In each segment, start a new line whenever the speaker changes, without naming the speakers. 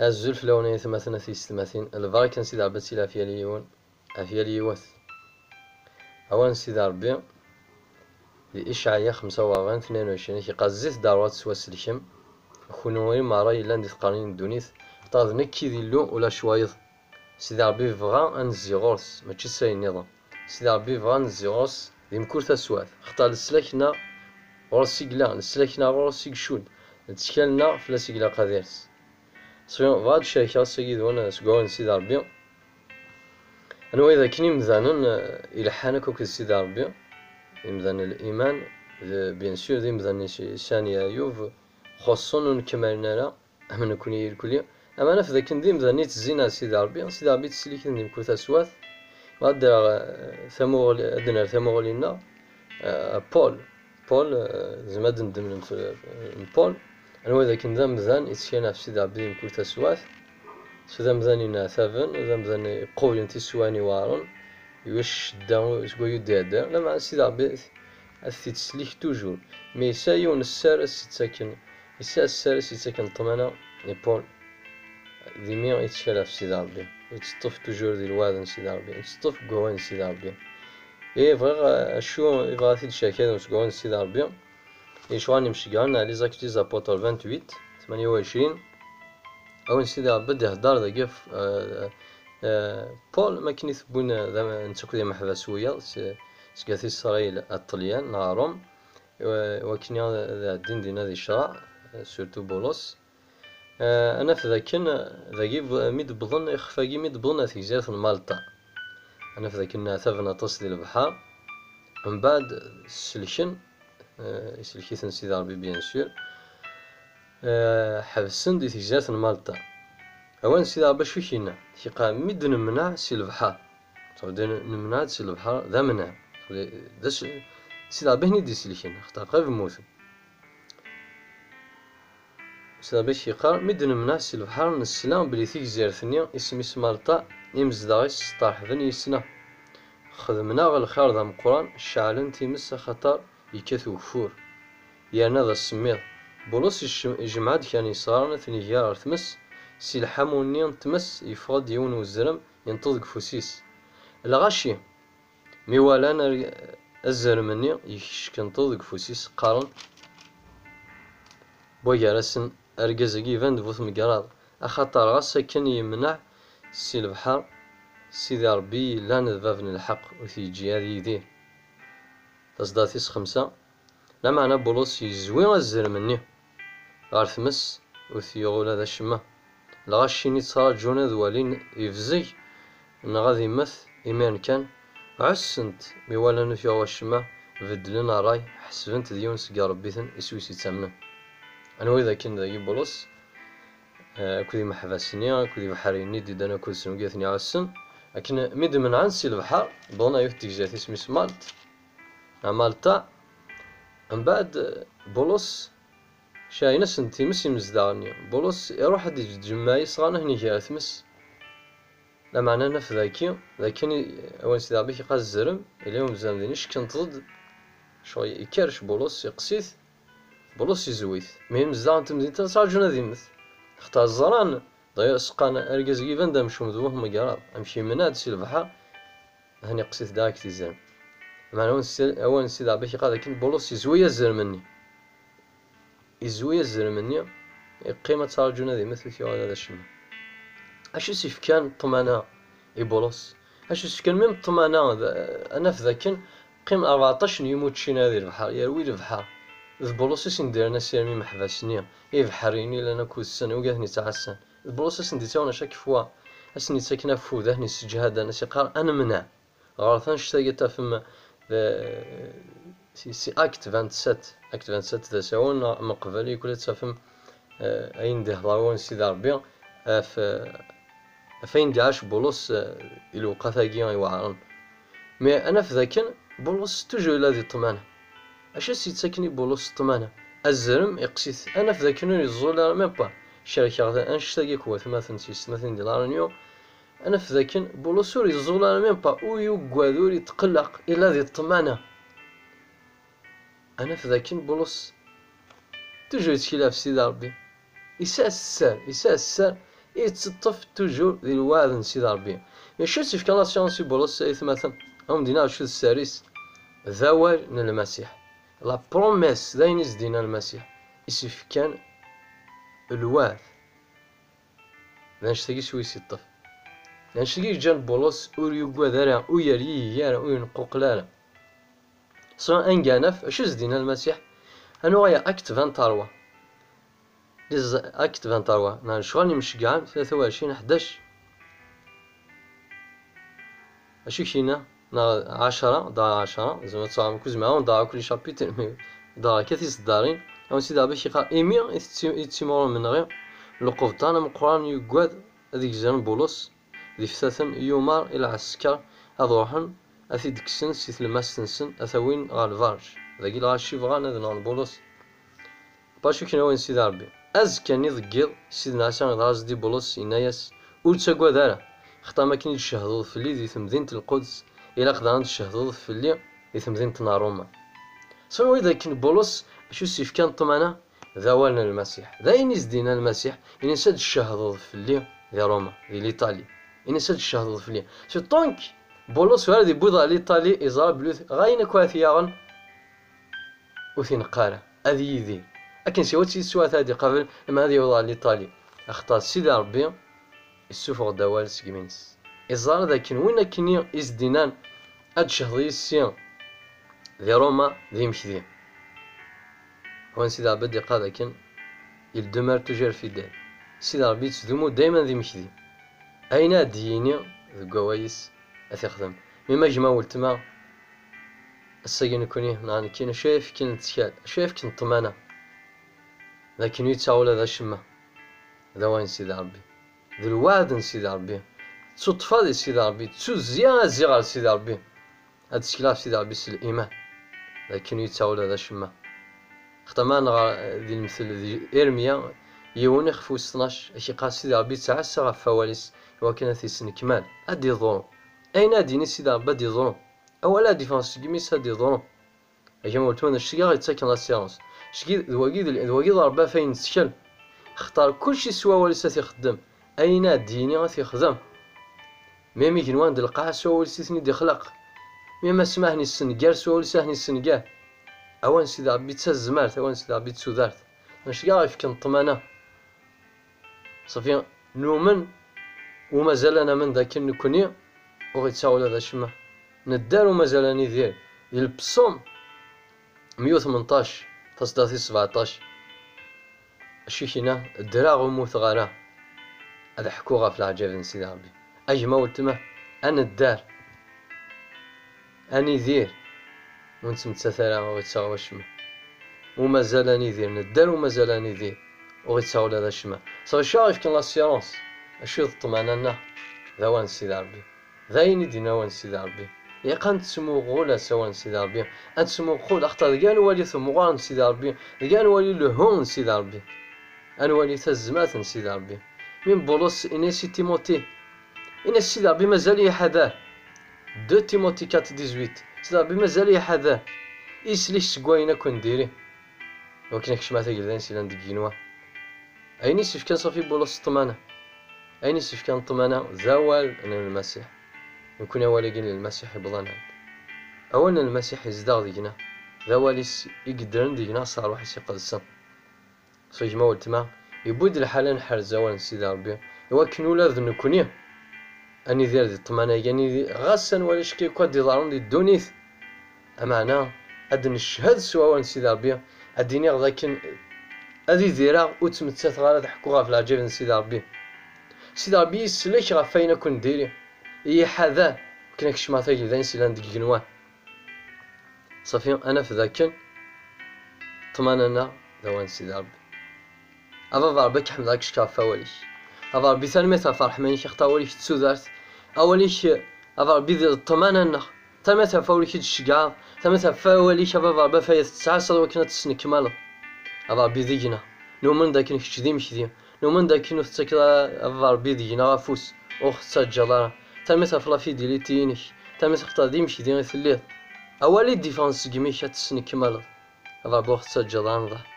الزلف لونية مثلا في ستماثين البركة نسيد ربي تسيلا في اليون في اليوث أوان سيد ربي لإشعياء 25 كيقزيت داروات سوا سلكم كونوي ما راي لان دي تقارنين الدونيث طاض نكي ذي اللون ولا شوايض سيدي ربي فغا انزي غورس ماشي ساي النظام سيدي ربي فغا انزي غورس ذي مكورتا سوات اختار السلاكنا غورس يقلا السلاكنا غورس يقشود تشكالنا فلاس يقلا قاديرس سويون فغاد الشركة سيد وانا سقوان سيدي ربي انا واذا كني مذانن الى حانك وكل سيدي ربي مذان الايمان بيان سور ذي مذان شاني ايوب خصوصا كمالنا لا أما نكون يركلي أما أنا في ذاك نديم ذا نيت الزينة سيدي ربي تسليك نديم كوتا سواث غادر ثموغ أدنى ثموغ لينا بول زعما دندم بول أنا ذاك ندم مذان يتشينا في سيدي ربي كوتا سواث سيدا مذانينا ثافن وذا مذان يقول انتي سواني وارن يوش داو يسقو يدادا لا مع سيدي ربي أثي تسليك توجور مي سايون السارس يتساكن السارس يتساكن طمانا بول ذي مية يتشالا في سيدي ربي يتطف توجور ذي الوادن سيدي ربي يتطف قوان سيدي ربي بغا شو يبغى ثيد شاكين وش قوان سيدي ربي يشواني مشيقان على زاكتي زابوتر 28 أول سيدي ربي دي هدار ذا قف بول ما كني ثبون نتاكو ذي محبسوية سكاثي إسرائيل الطليان نهارهم وكني ذا الدين دينا ذي الشرع سورتو بولوس أنا في ذاكي ميد بظن إخفاقي ميد بظن في جزيرة مالطا أنا في ذاك ثافنا تصل البحر من بعد سلكن سلكيثن سيدي ربي بيان سور حبسن دي جزيرة مالطا أولا سيدي ربي شو كينا كيقا ميد نمنع سي البحر نمنع سي البحر ذا منع سيدي ربي هني دي سلكن اختار غير موثو سيدي ربي كيقال ميد نمنع سي البحر نسلام بلي ثيك جزيرة ثانية اسمي مالطا يمزدغيس طاحفن يسنا خدمنا غا الخير ذا مقران شعلن تيمس خطر يكثو فور يعني هذا السميض بولوس جمعات كان يصارنا ثني جار تمس سي الحموني تمس يفرض يون وزرم ينتظق فوسيس الغاشي ميوالانا الزرمني يشكنتظق فوسيس قارن بوغارسن ارقازكي فاند بوث مقراض اخطر غاسا كان يمنع سي البحر سيدي ربي لان ذبابن الحق وثيجي هذه يديه تصداتيس 5 لا معنى بولوس يزوي الزرمني غار ثمس وثيغول هذا الشما لغاشيني تراجونا ذوالين يفزي ان غادي يمث ايمان كان عسنت ميوالا نفيغ الشما بدلنا راي حسبنت ديون سقا ربيثن يسويسي تامنا انا واذا كان ذا بولوس كودي محبسني كودي بحريني دي دانا كل سنو قاثني عسن لكن ميد من عنسي البحر بونا يفتك جات اسمي مالت مالتا من بعد بولوس شاينا سنتي مسي مزداني بولوس يروح هاد الجماعي صغانا هني جا ثمس لا معنى انا في ذاكني اول سيدي ربي كيقال الزرم اليوم زامدينيش كنت ضد شوي يكرش بولوس يقسيث بولوس يزويث مهم مزدان تمدين تنصاجونا ذيمث اختار الزران ضيع سقان ارقز كيفان دا مشو مذوه مقراب امشي مناد سي البحر هاني قسيت داك تيزان معنى اول سيدي ربي كيقال لكن بولوس يزوي الزرمني قيمة تارجونا ذي مثل في هذا الشمال اش سيفكان طمانة بولوس اش سيفكان ميم طمانة انا في ذاك قيم 14 يموت شي نادي البحر يروي البحر ذ بولوس سندير ناس يرمي محبسني بحريني لنا كل سنة وقاثني تعسان بولوس سندي تاونا شاك فوا اسني ساكنه فو ذهني سجهاد انا سيقار انا منع غارثان شتاقيتا فما سي اكت 27 ذا ساون مقبلي كل تفهم اين ده ضاون سيدي ربي فين داش بولوس الوقا ثاقيا يوعرن مي انا في ذاك بولوس توجو الذي طمانه اش سيتسكني بولوس طمانه الزرم يقسيت انا في ذاك نو يزول ميم با شركه انشتاقي كوا 38 دولار نيو انا في ذاك بولوس يزول ميم با ويو غادور يتقلق الى ذي الطمانه انا في ذاك بولوس توجو يتشيلا في سيدي ربي يسأل يتطف توجور ذي الوعد من سيدي ربي. شو تفكر لا سيونس بولس مثلا هم دينا شو الساريس ذوال من المسيح لا بروميس داينيز دينا المسيح يسف كان الوعد لانشتاقي شوي يتطف لانشتاقي جان بولس وريوغوا ذارا ويريه يارا وينقوق لالا سواء انقانف شو دينا المسيح انو غايا اكت 23 اكت 23 نهار شغالي مشقعان 23/11 اشي كينا نهار 10 دار 10 زعما تصاوب كوز معاهم دار كل شابيتر دار كثير صدارين او سيدي ربي شيخا ايمي يتسمرون من غير لقوفتان مقران يقعد هذيك زان بولس ذي فتاثن يومار الى عسكر اضوحن اثي دكسن سيث الماستنسن اثوين غالفارج ذاكي الغاشي فغان هذا نهار بولس باشو كنا وين سيدي ربي أزكاني ضقيض سيدنا عيسى غاز دي بولس إناياس ولتساقوا دارا خطا ما كاين تشهدو في اللي دي مدينة القدس إلا قدرنا تشهدو في اللي دي مدينة ناروما سواء إذا كان بولس شو سيف كان طمانا ذوالنا المسيح ذا ينيز دينا المسيح ينسد الشهدو في اللي دي روما دي لإيطالي ينسد الشهدو في اللي شو طونك بولس وهذا بوضع لإيطالي إزار بلوث غاينا كواثياغن وثين قارة هذه يدي لكن سواتي السوات هذه قبل لما هذه يوضع لإيطالي أخطاء سيدي ربي السفر دوال سكمينس إزار ذاكن وين كني إزدينان هاد شهري السيان ذي روما ذي مكذي وين سيدي ربي دي قا ذاكن il demeure toujours fidèle سيدي ربي تسدومو دايما ذي مكذي أين ديني ذو قوايس أثي خدم مما جما ولتما الساقين كوني نعني كاين شايف كاين تسكال شايف كاين طمانة لكن يتساول هذا الشمة هذا وين سيدي ربي ذو الوعد سيدي ربي تصدفا دي سيدي ربي تسوزيا زيغال سيدي ربي هاد السكلاف سيدي ربي سي الإيمان لكن يتساول هذا الشمة ختما ذي المثل ذي إرميا يوني خفو 12 أشي قال سيدي ربي تعسى غف فواليس وكان في سن كمال هادي ظلم أين ديني سيدي ربي هادي ظلم أولا ديفانس كيميس هادي ظلم كما قلت لنا الشيء غيتساكن لا سيونس شكي ذواقيد ربا فين تسكن اختار كلشي سوا وليس تيخدم أين ديني غتيخدم ميمي كنوان د القاع سوا وليس تني خلق ميما سماحني السنكار سوا وليس هني السنكار أوان سيدي ربي تسزمارت أوان سيدي ربي تسودارت ماشي كاع غيفكن الطمانة صافي نؤمن ومازال أنا من ذاك نكوني وغيتساول هذا الشما ندار ومازال أني ديال البصوم 118 تصداتي 17 الشيخنا الدراغ وموت غارا هذا حكوغا في العجاب سيدي ربي أجمع ولتما أنا الدار أني ذير وانت متساثرة وغيتساوى الشما ومازال أني ذير ندار ومازال أني ذير وغيتساوى هذا الشما صافي شايف كان لاسيونس أشي الطمأنينة ذا وان سيدي ربي ذاين دينا وان سيدي ربي يقان تسمو غولا سوان سيدي ربي أنت سمو غول أخطر كان والي ثمغان سيدي ربي كان والي لهون سيدي ربي أنا والي تزمات سيدي ربي من بولس إنسي تيموتي إنسي سيدي ربي مازال يحذر 2 تيموتي 4:18 سيدي ربي مازال يحذر إسليش سكواينا كون ديري ولكن كشماتا قلدان سيلان دقينوا أين يسف كان صافي بولس الطمانة أين يسف كان الطمانة زوال أن المسيح نكون أولا قيل المسيح يبضان عند أولا المسيح يزدغ ديقنا ذواليس يقدرن ديقنا صار واحد يقدسن صيج ما ولتما يبود الحالة نحر زوال سيدي ربي يوكن ولاد نكوني أني ذير دي الطمانة يعني غاسن ولاش كيكون دي ضارون دي الدونيث أمعنا أدن الشهاد سوا سيدي ربي أديني لكن هذه ذيرا وتمتات غالا حكوها في العجاب سيدي ربي سيدي ربي يسلك غا فاين كون ديري هي حذا كنا كشماتا يلدان سيلان ديك جنوان صافي أنا في ذاك طماننا دوان سيدي ربي أفا ربك حمد لك شكا فاوليش أفا ربي ثالميتا فرح مانيش اختاوليش تسودارت أوليش أفا ربي ذي الطماننا ثالميتا فاوليش تشقا ثالميتا فاوليش أفا ربي فايت تسعسر وكنا تسنك مالا أفا ربي ذيقنا نومن داك نكشدي مشدي نومن داك نفتكرا أفا ربي ذيقنا غافوس أخت الجلارة تلميتها في لافي ديالي تينيش تلميتها اختار ديمشي ديالي ثليث أولي ديفانس كيميش تسني كمالة أفا بوخت الجلارة نضح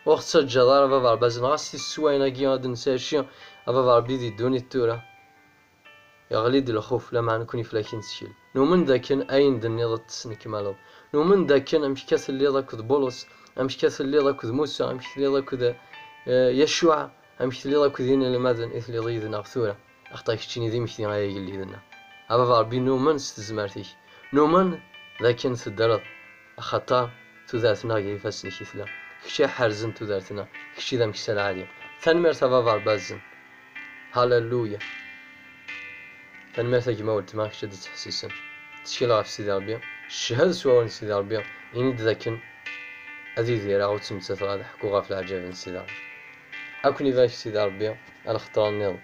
وخت الجلارة أفا بازن غاسي السواينا كي غاد نساشي أبا ربي دي دوني التورة يغليد الخوف لا معنى كوني فلاكين تشيل نومن داكن أين دنيا تسنك مالو نومن داكن أمش كاس اللي ذاك بولس أمش كاس اللي ذاك موسى أمش اللي ذاك يشوع أمش اللي ذاك دين المدن إثلي ضيد نغثورة أخطاك تشيني ذي مش دينا يقلي ذنا أبا ربي نومن استزمرتيش نومن ذاكن سدرض خطا تذاتنا يفسني كثلا كشي حرزن تذاتنا كشي ذا مكسل عالية تنمرت أبا بازن هاللويا تنمرت جماعة ما كشد تحسيسن تشكيل غاف سيدي ربي الشهادة سواء سيدي ربي إني ذاكن أذيذي راغو تسمت هذا حكو غاف العجاب سيدي ربي أكوني باش سيدي ربي على خطران نظام